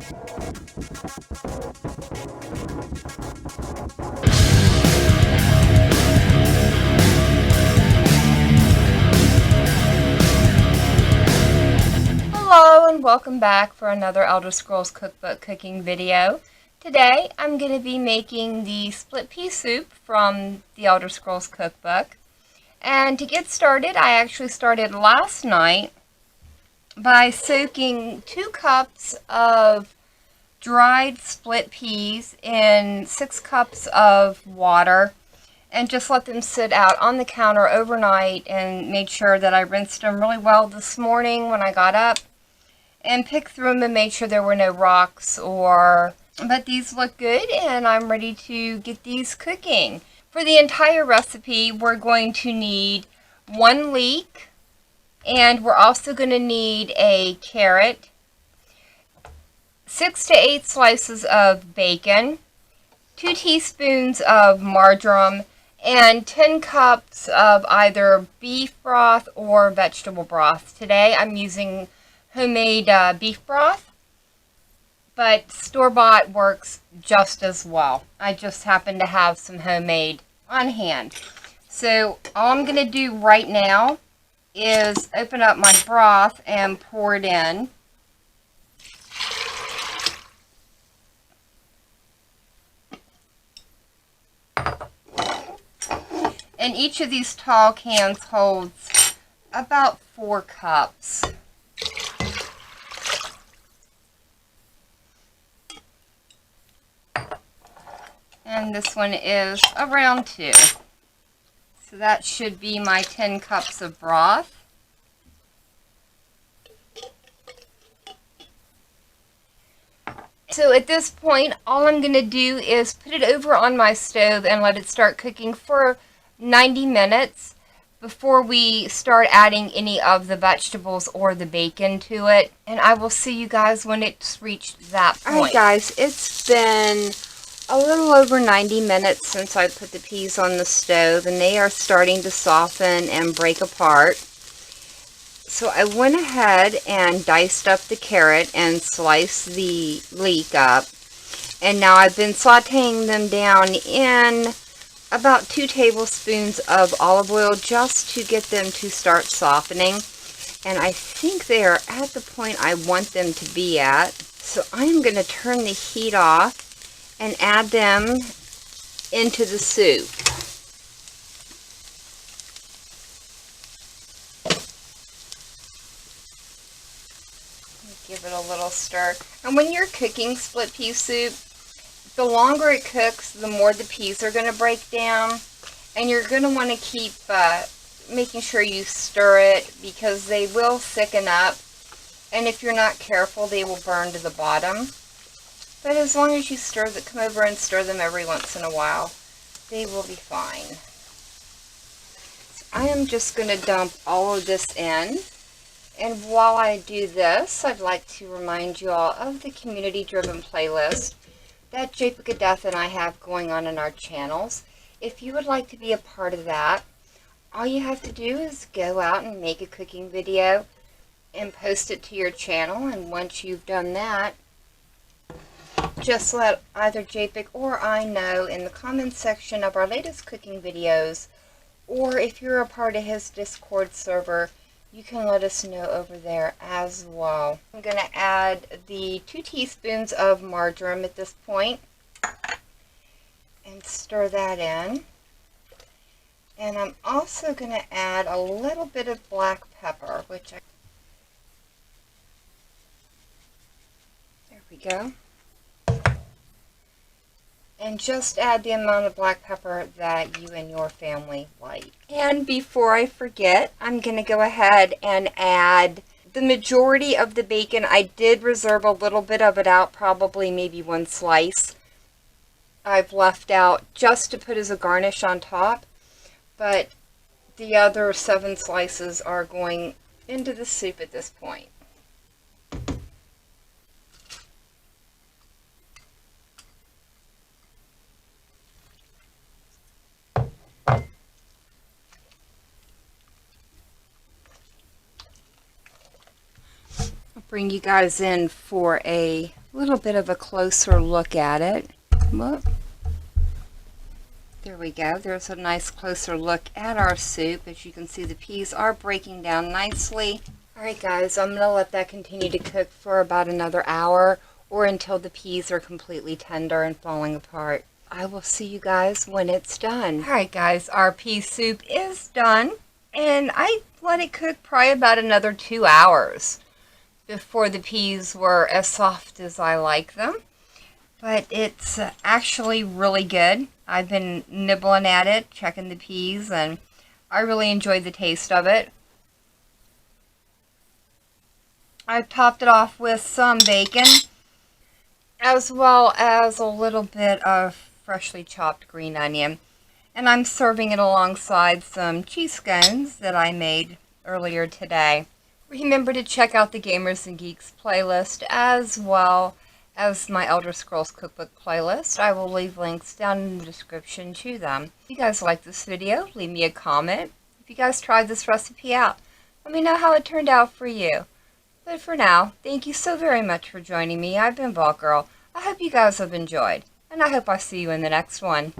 Hello and welcome back for another Elder Scrolls Cookbook cooking video. Today I'm going to be making the split pea soup from the Elder Scrolls Cookbook. And to get started, I actually started last night by soaking 2 cups of dried split peas in 6 cups of water and just let them sit out on the counter overnight, and made sure that I rinsed them really well this morning when I got up and picked through them and made sure there were no rocks but these look good and I'm ready to get these cooking. For the entire recipe, we're going to need 1 leek, and we're also going to need a carrot, 6 to 8 slices of bacon, 2 teaspoons of marjoram, and 10 cups of either beef broth or vegetable broth. Today I'm using homemade beef broth, but store-bought works just as well. I just happen to have some homemade on hand. So all I'm going to do right now is open up my broth and pour it in. And each of these tall cans holds about 4 cups. And this one is around 2. So that should be my 10 cups of broth. So at this point, all I'm going to do is put it over on my stove and let it start cooking for 90 minutes before we start adding any of the vegetables or the bacon to it. And I will see you guys when it's reached that point. Alright guys, it's been a little over 90 minutes since I put the peas on the stove, and they are starting to soften and break apart. So I went ahead and diced up the carrot and sliced the leek up. And now I've been sauteing them down in about 2 tablespoons of olive oil just to get them to start softening. And I think they are at the point I want them to be at. So I'm going to turn the heat off and add them into the soup. Give it a little stir. And when you're cooking split pea soup, the longer it cooks, the more the peas are going to break down. And you're going to want to keep making sure you stir it, because they will thicken up. And if you're not careful, they will burn to the bottom. But as long as you come over and stir them every once in a while, they will be fine. So I am just going to dump all of this in. And while I do this, I'd like to remind you all of the community-driven playlist that JPica Death and I have going on in our channels. If you would like to be a part of that, all you have to do is go out and make a cooking video and post it to your channel. And once you've done that, just let either JPic or I know in the comments section of our latest cooking videos, or if you're a part of his Discord server, you can let us know over there as well. I'm going to add the 2 teaspoons of marjoram at this point and stir that in. And I'm also going to add a little bit of black pepper, there we go. And just add the amount of black pepper that you and your family like. And before I forget, I'm going to go ahead and add the majority of the bacon. I did reserve a little bit of it out, probably maybe 1 slice. I've left out just to put as a garnish on top. But the other 7 slices are going into the soup at this point. bring you guys in for a little bit of a closer look at it. Whoop. There we go. There's a nice closer look at our soup. As you can see, the peas are breaking down nicely. Alright guys, I'm going to let that continue to cook for about another hour or until the peas are completely tender and falling apart. I will see you guys when it's done. Alright guys, our pea soup is done, and I let it cook probably about another 2 hours before the peas were as soft as I like them. But it's actually really good. I've been nibbling at it, checking the peas, and I really enjoyed the taste of it. I topped it off with some bacon, as well as a little bit of freshly chopped green onion. And I'm serving it alongside some cheese scones that I made earlier today. Remember to check out the Gamers and Geeks playlist, as well as my Elder Scrolls Cookbook playlist. I will leave links down in the description to them. If you guys like this video, leave me a comment. If you guys tried this recipe out, let me know how it turned out for you. But for now, thank you so very much for joining me. I've been Vault Girl. I hope you guys have enjoyed, and I hope I see you in the next one.